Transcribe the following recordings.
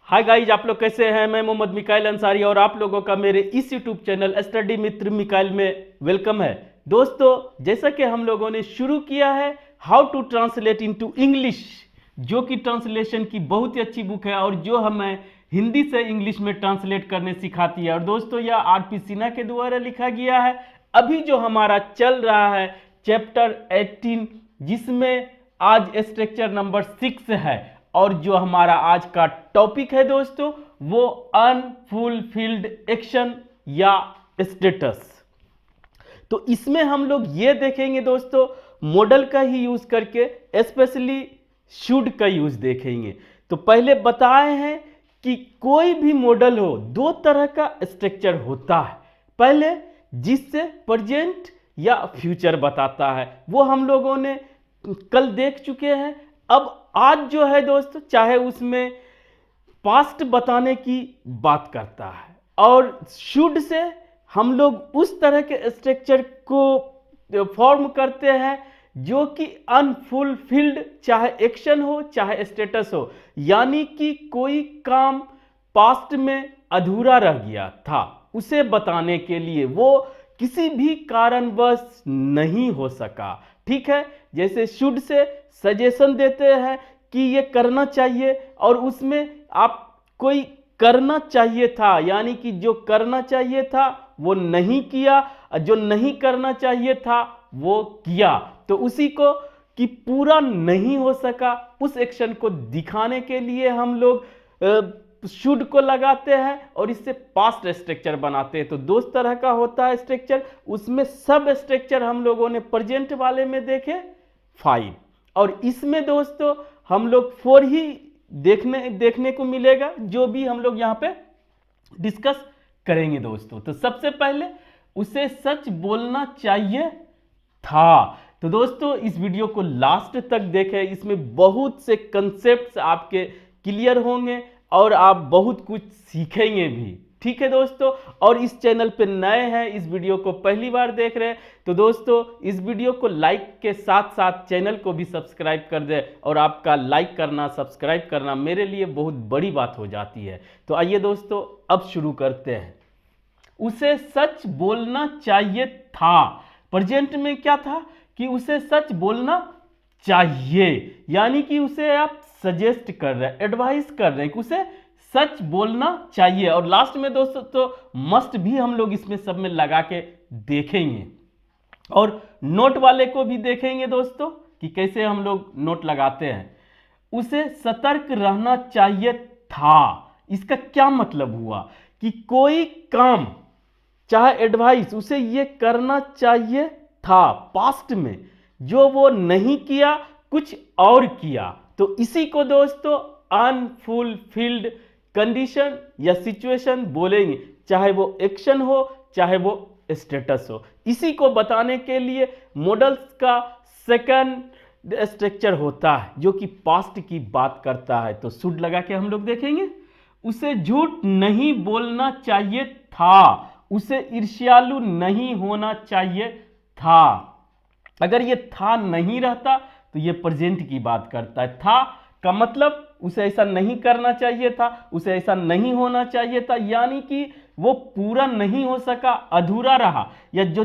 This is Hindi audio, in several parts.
हाय गाइज, आप लोग कैसे हैं। मैं मोहम्मद मिकाइल अंसारी और आप लोगों का मेरे इस यूट्यूब चैनल स्टडी मित्र मिकाइल में वेलकम है। दोस्तों, जैसा कि हम लोगों ने शुरू किया है how to translate into English, जो कि ट्रांसलेशन की बहुत ही अच्छी बुक है और जो हमें हिंदी से इंग्लिश में ट्रांसलेट करने सिखाती है। और दोस्तों, यह आर.पी. सिन्हा के द्वारा लिखा गया है। अभी जो हमारा चल रहा है चैप्टर 18, जिसमें आज स्ट्रक्चर नंबर 6 है और जो हमारा आज का टॉपिक है दोस्तों वो अनफुलफिल्ड एक्शन या स्टेटस। तो इसमें हम लोग ये देखेंगे दोस्तों मॉडल का ही यूज करके, स्पेशली शुड का यूज देखेंगे। तो पहले बताए हैं कि कोई भी मॉडल हो, दो तरह का स्ट्रक्चर होता है। पहले जिससे प्रेजेंट या फ्यूचर बताता है, वो हम लोगों ने कल देख चुके हैं। अब आज जो है दोस्तों, चाहे उसमें पास्ट बताने की बात करता है। और शुड से हम लोग उस तरह के स्ट्रक्चर को फॉर्म करते हैं जो कि अनफुलफिल्ड, चाहे एक्शन हो चाहे स्टेटस हो, यानी कि कोई काम पास्ट में अधूरा रह गया था, उसे बताने के लिए वो किसी भी कारणवश नहीं हो सका। ठीक है, जैसे शुड से सजेशन देते हैं कि ये करना चाहिए और उसमें आप कोई करना चाहिए था, यानी कि जो करना चाहिए था वो नहीं किया, जो नहीं करना चाहिए था वो किया। तो उसी को कि पूरा नहीं हो सका, उस एक्शन को दिखाने के लिए हम लोग शुड को लगाते हैं और इससे पास्ट स्ट्रक्चर बनाते हैं। तो दो तरह का होता है स्ट्रक्चर, उसमें सब स्ट्रक्चर हम लोगों ने प्रेजेंट वाले में देखे 5, और इसमें दोस्तों हम लोग 4 ही देखने को मिलेगा, जो भी हम लोग यहाँ पे डिस्कस करेंगे दोस्तों। तो सबसे पहले उसे सच बोलना चाहिए था। तो दोस्तों इस वीडियो को लास्ट तक देखें, इसमें बहुत से कंसेप्ट्स आपके क्लियर होंगे और आप बहुत कुछ सीखेंगे भी। ठीक है दोस्तों, और इस चैनल पे नए हैं, इस वीडियो को पहली बार देख रहे हैं, तो दोस्तों इस वीडियो को लाइक के साथ साथ चैनल को भी सब्सक्राइब कर दे। और आपका लाइक करना, सब्सक्राइब करना मेरे लिए बहुत बड़ी बात हो जाती है। तो आइए दोस्तों अब शुरू करते हैं। उसे सच बोलना चाहिए था, प्रेजेंट में क्या था कि उसे सच बोलना चाहिए, यानी कि उसे आप सजेस्ट कर रहे हैं, एडवाइस कर रहे हैं कि उसे सच बोलना चाहिए। और लास्ट में दोस्तों तो मस्ट भी हम लोग इसमें सब में लगा के देखेंगे और नोट वाले को भी देखेंगे दोस्तों कि कैसे हम लोग नोट लगाते हैं। उसे सतर्क रहना चाहिए था, इसका क्या मतलब हुआ कि कोई काम चाहे एडवाइस उसे ये करना चाहिए था पास्ट में, जो वो नहीं किया, कुछ और किया। तो इसी को दोस्तों अनफुलफिल्ड कंडीशन या सिचुएशन बोलेंगे, चाहे वो एक्शन हो चाहे वो स्टेटस हो। इसी को बताने के लिए मॉडल्स का सेकंड स्ट्रक्चर होता है जो कि पास्ट की बात करता है। तो शुड लगा के हम लोग देखेंगे। उसे झूठ नहीं बोलना चाहिए था, उसे ईर्ष्यालु नहीं होना चाहिए था। अगर ये था नहीं रहता तो ये प्रेजेंट की बात करता है। था का मतलब उसे ऐसा नहीं करना चाहिए था, उसे ऐसा नहीं होना चाहिए था, यानी कि वो पूरा नहीं हो सका, अधूरा रहा, या जो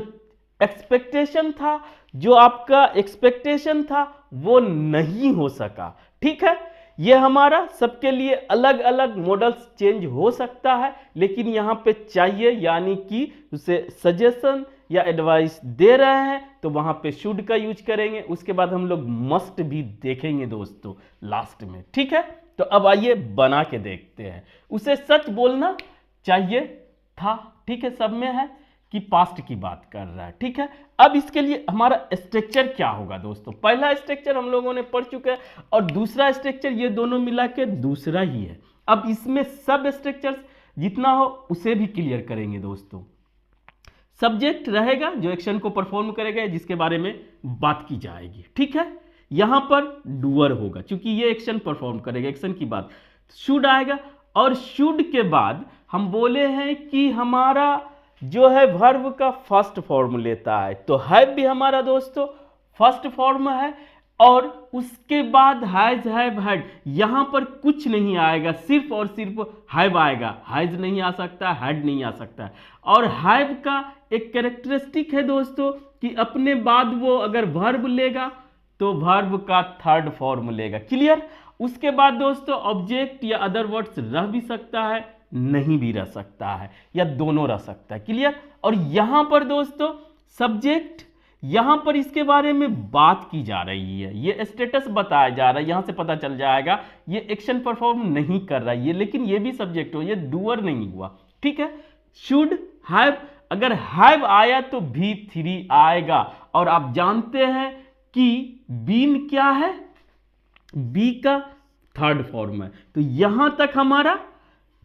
एक्सपेक्टेशन था, जो आपका एक्सपेक्टेशन था वो नहीं हो सका। ठीक है, ये हमारा सबके लिए अलग अलग मॉडल्स चेंज हो सकता है, लेकिन यहाँ पे चाहिए, यानी कि उसे सजेशन या एडवाइस दे रहे हैं तो वहां पे शुड का यूज करेंगे। उसके बाद हम लोग मस्ट भी देखेंगे दोस्तों लास्ट में। ठीक है, तो अब आइए बना के देखते हैं। उसे सच बोलना चाहिए था, ठीक है, सब में है कि पास्ट की बात कर रहा है। ठीक है, अब इसके लिए हमारा स्ट्रक्चर क्या होगा दोस्तों। पहला स्ट्रक्चर हम लोगों ने पढ़ चुके हैं और दूसरा स्ट्रक्चर ये दोनों मिला के दूसरा ही है। अब इसमें सब स्ट्रक्चर जितना हो उसे भी क्लियर करेंगे दोस्तों। सब्जेक्ट रहेगा जो एक्शन को परफॉर्म करेगा, जिसके बारे में बात की जाएगी। ठीक है, यहां पर डूअर होगा क्योंकि ये एक्शन परफॉर्म करेगा, एक्शन की बात। शुड आएगा और शुड के बाद हम बोले हैं कि हमारा जो है वर्ब का फर्स्ट फॉर्म लेता है, तो हैव भी हमारा दोस्तों फर्स्ट फॉर्म है और उसके बाद हैज हैव हैड, यहां पर कुछ नहीं आएगा, सिर्फ और सिर्फ हैव आएगा, हैज नहीं आ सकता, हैड नहीं आ सकता। और हैव का एक कैरेक्टरिस्टिक है दोस्तों कि अपने बाद वो अगर वर्ब लेगा तो वर्ब का थर्ड फॉर्म लेगा। क्लियर? उसके बाद दोस्तों ऑब्जेक्ट या अदर वर्ड्स रह भी सकता है, नहीं भी रह सकता है, या दोनों रह सकता है। क्लियर? और यहां पर दोस्तों सब्जेक्ट, यहां पर इसके बारे में बात की जा रही है, ये स्टेटस बताया जा रहा है, यहां से पता चल जाएगा ये एक्शन परफॉर्म नहीं कर रहा है ये, लेकिन ये भी सब्जेक्ट हो, ये डूअर नहीं हुआ। ठीक है? शुड हैव, अगर हैव आया तो V3 आएगा। और आप जानते हैं कि बीन क्या है, बी का थर्ड फॉर्म है, तो यहां तक हमारा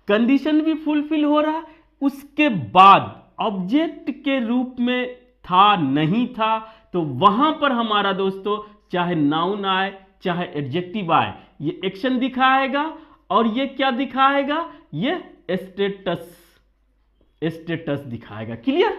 कंडीशन भी फुलफिल हो रहा है। उसके बाद ऑब्जेक्ट के रूप में था नहीं था, तो वहां पर हमारा दोस्तों चाहे नाउन आए चाहे एडजेक्टिव आए, ये एक्शन दिखाएगा। और ये क्या दिखाएगा, ये स्टेटस, स्टेटस दिखाएगा। क्लियर?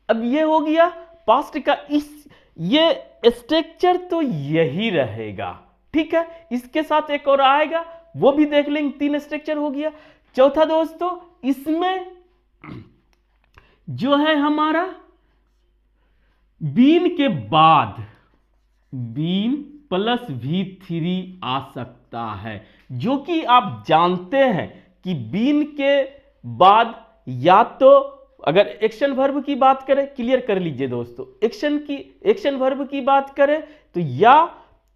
अब ये हो गया पास्ट का, इस ये स्ट्रक्चर तो यही रहेगा। ठीक है? इसके साथ एक और आएगा, वो भी देख लेंगे। 3 स्ट्रक्चर हो गया। चौथा दोस्तों, इसमें जो है हमारा बीन के बाद बीन प्लस V3 आ सकता है, जो कि आप जानते हैं कि बीन के बाद या तो अगर एक्शन वर्ब की बात करें, क्लियर कर लीजिए दोस्तों, एक्शन वर्ब की बात करें तो या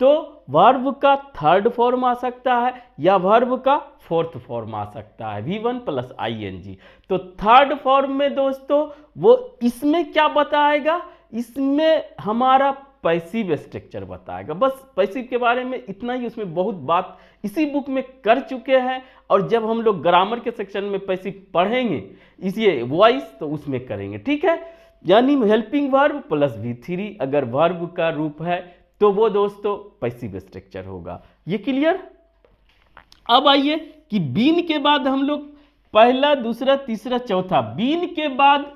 तो वर्ब का थर्ड फॉर्म आ सकता है या वर्ब का फोर्थ फॉर्म आ सकता है, V1 प्लस ING। तो थर्ड फॉर्म में दोस्तों वो इसमें क्या बताएगा, इसमें हमारा पैसिव स्ट्रक्चर बताएगा। बस पैसिव के बारे में इतना ही, उसमें बहुत बात इसी बुक में कर चुके हैं, और जब हम लोग ग्रामर के सेक्शन में पैसिव पढ़ेंगे इसी वॉइस तो उसमें करेंगे। ठीक है? यानी हेल्पिंग वर्ब प्लस V3 अगर वर्ब का रूप है तो वो दोस्तों पैसिव स्ट्रक्चर होगा। ये क्लियर? अब आइए कि बीन के बाद हम लोग पहला, दूसरा, तीसरा, चौथा, बीन के बाद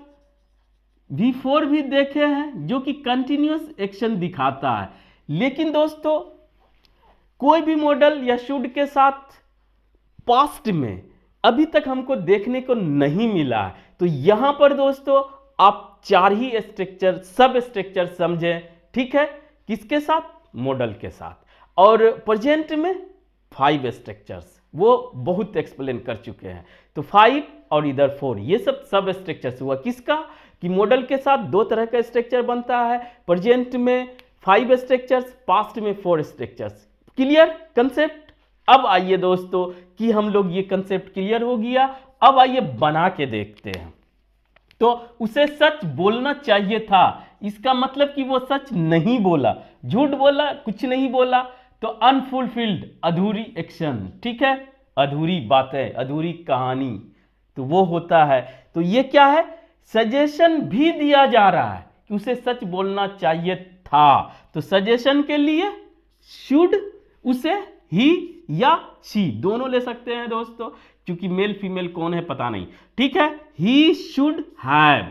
V4 भी देखे हैं जो कि कंटिन्यूअस एक्शन दिखाता है। लेकिन दोस्तों कोई भी मॉडल या शुड के साथ पास्ट में अभी तक हमको देखने को नहीं मिला है। तो यहां पर दोस्तों आप 4 ही स्ट्रक्चर, सब स्ट्रक्चर समझें। ठीक है? किसके साथ? मॉडल के साथ। और प्रेजेंट में 5 स्ट्रक्चर्स, वो बहुत एक्सप्लेन कर चुके हैं। तो 5 और इधर 4, ये सब स्ट्रक्चर्स हुआ किसका, कि मॉडल के साथ 2 तरह का स्ट्रक्चर बनता है, प्रेजेंट में 5 स्ट्रक्चर्स, पास्ट में 4 स्ट्रक्चर्स। Clear concept? अब आइए दोस्तों कि हम लोग ये कंसेप्ट क्लियर हो गया, अब आइए बना के देखते हैं। तो उसे सच बोलना चाहिए था, इसका मतलब कि वो सच नहीं बोला, झूठ बोला, कुछ नहीं बोला, तो अनफुलफिल्ड, अधूरी एक्शन। ठीक है? अधूरी बातें, अधूरी कहानी, तो वो होता है। तो ये क्या है, सजेशन भी दिया जा रहा है कि उसे सच बोलना चाहिए था। तो सजेशन के लिए शुड, उसे ही या शी दोनों ले सकते हैं दोस्तों, क्योंकि मेल फीमेल कौन है पता नहीं। ठीक है? ही शुड हैव,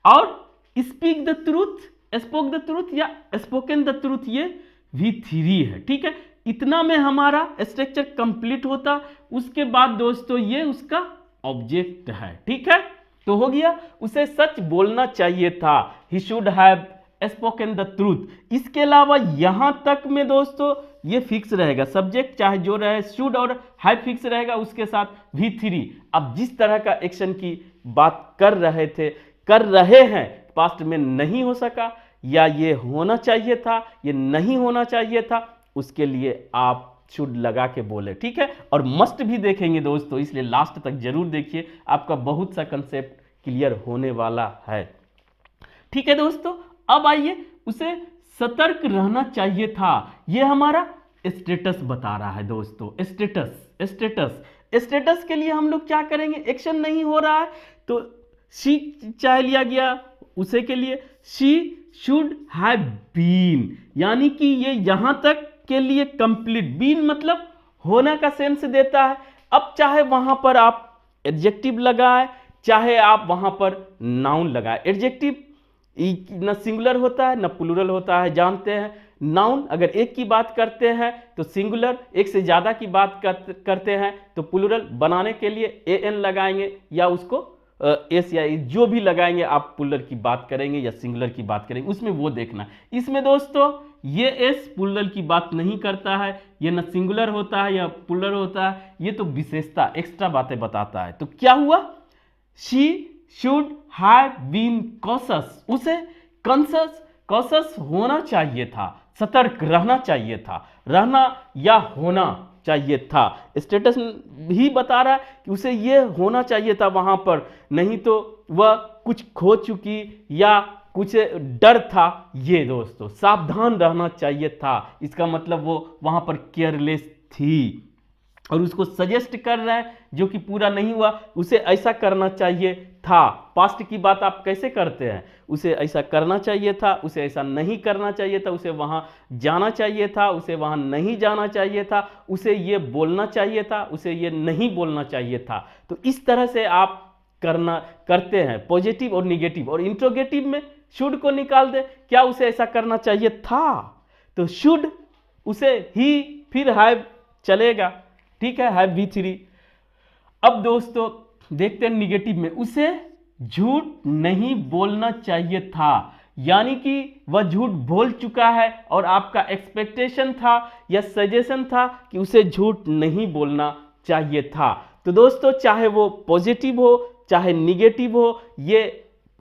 और speak the truth, spoke the truth या स्पोकन द ट्रूथ, ये V3 है। ठीक है? इतना में हमारा स्ट्रक्चर कंप्लीट होता। उसके बाद दोस्तों ये उसका ऑब्जेक्ट है। ठीक है? तो हो गया, उसे सच बोलना चाहिए था, he should have spoken the truth. इसके अलावा यहां तक में दोस्तों ये फिक्स रहेगा, सब्जेक्ट चाहे जो रहे, शुड और हैव फिक्स रहेगा, उसके साथ V3। अब जिस तरह का एक्शन की बात कर रहे हैं, पास्ट में नहीं हो सका, या ये होना चाहिए था, ये नहीं होना चाहिए था, उसके लिए आप शुड लगा के बोले। ठीक है? और मस्ट भी देखेंगे दोस्तों, इसलिए लास्ट तक जरूर देखिए, आपका बहुत सा कंसेप्ट क्लियर होने वाला है। ठीक है दोस्तों? अब आइए, उसे सतर्क रहना चाहिए था, यह हमारा स्टेटस बता रहा है दोस्तों। स्टेटस के लिए हम लोग क्या करेंगे, एक्शन नहीं हो रहा है तो शी चाहे लिया गया, उसे के लिए शी शुड हैव बीन, यानी कि ये यहां तक के लिए कंप्लीट, बीन मतलब होना का सेंस देता है। अब चाहे वहां पर आप एडजेक्टिव लगाए, चाहे आप वहां पर नाउन लगाए, एडजेक्टिव न सिंगुलर होता है न प्लूरल होता है, जानते हैं। नाउन अगर एक की बात करते हैं तो सिंगुलर, एक से ज़्यादा की बात करते हैं तो प्लूरल बनाने के लिए एन लगाएंगे या उसको एस या जो भी लगाएंगे आप प्लूरल की बात करेंगे या सिंगुलर की बात करेंगे, उसमें वो देखना। इसमें दोस्तों ये एस प्लूरल की बात नहीं करता है, ये न सिंगुलर होता है या प्लूरल होता है, ये तो विशेषता एक्स्ट्रा बातें बताता है। तो क्या हुआ, she should have been cautious, उसे कॉशस होना चाहिए था, सतर्क रहना चाहिए था, रहना या होना चाहिए था। स्टेटस भी बता रहा है कि उसे ये होना चाहिए था वहां पर, नहीं तो वह कुछ खो चुकी या कुछ डर था। ये दोस्तों सावधान रहना चाहिए था, इसका मतलब वो वहां पर केयरलेस थी और उसको सजेस्ट कर रहे हैं जो कि पूरा नहीं हुआ, उसे ऐसा करना चाहिए था। पास्ट की बात आप कैसे करते हैं, उसे ऐसा करना चाहिए था, उसे ऐसा नहीं करना चाहिए था, उसे वहां जाना चाहिए था, उसे वहां नहीं जाना चाहिए था, उसे ये बोलना चाहिए था, उसे ये नहीं बोलना चाहिए था। तो इस तरह से आप करते हैं पॉजिटिव और निगेटिव। और इंट्रोगेटिव में शुड को निकाल दे, क्या उसे ऐसा करना चाहिए था, तो शुड उसे ही फिर हैव चलेगा, ठीक है, हैव V3। अब दोस्तों देखते हैं निगेटिव में, उसे झूठ नहीं बोलना चाहिए था, यानी कि वह झूठ बोल चुका है और आपका एक्सपेक्टेशन था या सजेशन था कि उसे झूठ नहीं बोलना चाहिए था। तो दोस्तों चाहे वो पॉजिटिव हो चाहे निगेटिव हो, ये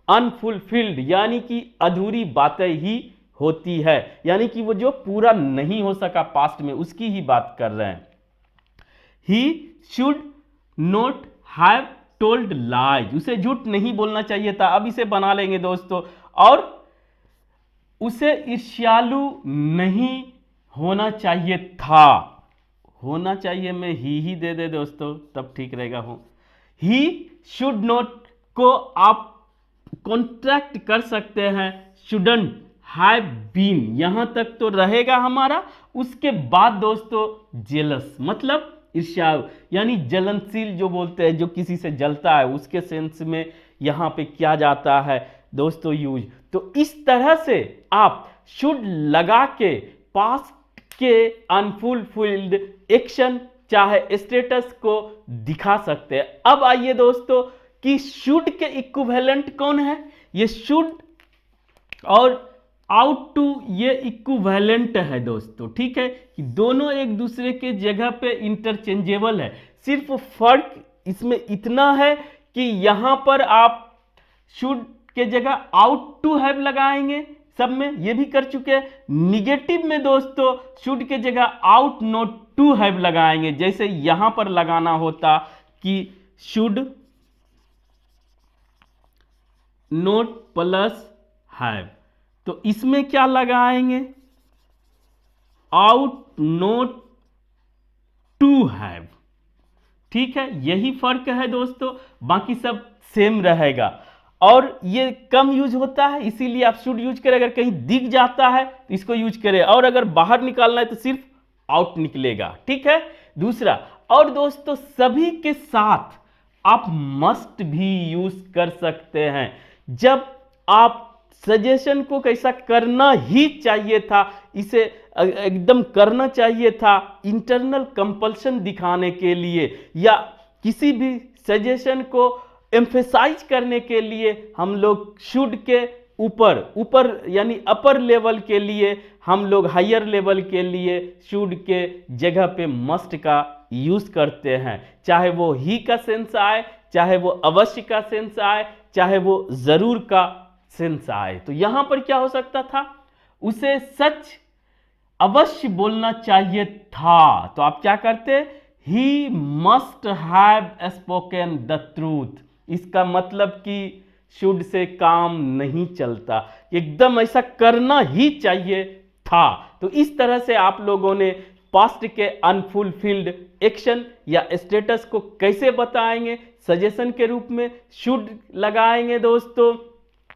अनफुलफिल्ड यानी कि अधूरी बातें ही होती है, यानी कि वो जो पूरा नहीं हो सका पास्ट में उसकी ही बात कर रहे हैं। He should not have told lies, उसे झूठ नहीं बोलना चाहिए था। अब इसे बना लेंगे दोस्तों, और उसे ईर्ष्यालु नहीं होना चाहिए था, होना चाहिए में ही दे दे दोस्तों तब ठीक रहेगा। हो he should not को आप कॉन्ट्रैक्ट कर सकते हैं shouldn't have been, यहां तक तो रहेगा हमारा। उसके बाद दोस्तों जेलस मतलब ईर्ष्यालु यानी जलनशील जो बोलते हैं, जो किसी से जलता है, उसके सेंस में यहां पे किया जाता है दोस्तों यूज। तो इस तरह से आप शुड लगा के पास्ट के अनफुलफिल्ड एक्शन चाहे स्टेटस को दिखा सकते हैं। अब आइए दोस्तों कि शुड के इक्विवेलेंट कौन है, ये शुड और आउट टू ये इक्विवेलेंट है दोस्तों, ठीक है, कि दोनों एक दूसरे के जगह पे इंटरचेंजेबल है। सिर्फ फर्क इसमें इतना है कि यहां पर आप शुड के जगह आउट टू हैव लगाएंगे, सब में ये भी कर चुके हैं। निगेटिव में दोस्तों शुड के जगह आउट नॉट टू हैव लगाएंगे, जैसे यहां पर लगाना होता कि शुड नॉट प्लस हैव, तो इसमें क्या लगाएंगे, आउट नॉट टू हैव, ठीक है, यही फर्क है दोस्तों, बाकी सब सेम रहेगा। और ये कम यूज होता है इसीलिए आप शुड यूज करें, अगर कहीं दिख जाता है तो इसको यूज करें, और अगर बाहर निकालना है तो सिर्फ आउट निकलेगा, ठीक है। दूसरा, और दोस्तों सभी के साथ आप मस्ट भी यूज कर सकते हैं जब आप सजेशन को कैसा करना ही चाहिए था, इसे एकदम करना चाहिए था इंटरनल कंपल्शन दिखाने के लिए, या किसी भी सजेशन को एम्फेसाइज करने के लिए हम लोग शुड के ऊपर यानी अपर लेवल के लिए, हम लोग हायर लेवल के लिए शुड के जगह पे मस्ट का यूज करते हैं, चाहे वो ही का सेंस आए, चाहे वो अवश्य का सेंस आए, चाहे वो जरूर का सेंस आए। तो यहां पर क्या हो सकता था, उसे सच अवश्य बोलना चाहिए था, तो आप क्या करते, he must have spoken the truth. इसका मतलब कि शुड से काम नहीं चलता, एकदम ऐसा करना ही चाहिए था। तो इस तरह से आप लोगों ने पास्ट के अनफुलफिल्ड एक्शन या स्टेटस को कैसे बताएंगे, सजेशन के रूप में शुड लगाएंगे दोस्तों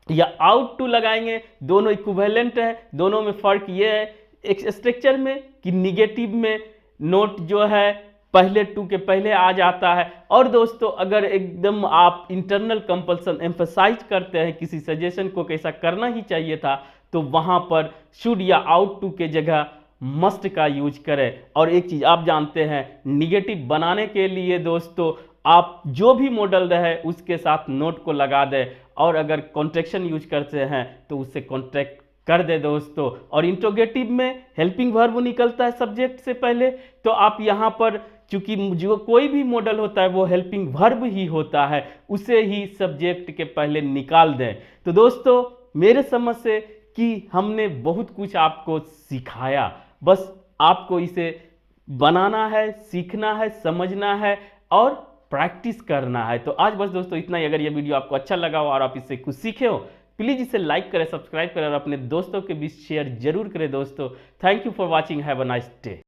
या आउट टू लगाएंगे, दोनों इक्विवेलेंट है, दोनों में फर्क ये है एक स्ट्रक्चर में कि निगेटिव में नोट जो है पहले टू के पहले आ जाता है। और दोस्तों अगर एकदम आप इंटरनल कंपल्सन एम्फसाइज करते हैं किसी सजेशन को कैसा करना ही चाहिए था, तो वहाँ पर शुड या आउट टू के जगह मस्ट का यूज करें। और एक चीज़ आप जानते हैं, निगेटिव बनाने के लिए दोस्तों आप जो भी मॉडल रहे उसके साथ नोट को लगा दें, और अगर कॉन्ट्रैक्शन यूज करते हैं तो उससे कॉन्ट्रैक्ट कर दे दोस्तों। और इंट्रोगेटिव में हेल्पिंग वर्ब निकलता है सब्जेक्ट से पहले, तो आप यहाँ पर चूंकि जो कोई भी मॉडल होता है वो हेल्पिंग वर्ब ही होता है, उसे ही सब्जेक्ट के पहले निकाल दें। तो दोस्तों मेरे समझ से कि हमने बहुत कुछ आपको सिखाया, बस आपको इसे बनाना है, सीखना है, समझना है और प्रैक्टिस करना है। तो आज बस दोस्तों इतना ही। अगर ये वीडियो आपको अच्छा लगा हो और आप इससे कुछ सीखे हो, प्लीज इसे लाइक करें, सब्सक्राइब करें और अपने दोस्तों के बीच शेयर जरूर करें दोस्तों। Thank you for watching, have a nice day.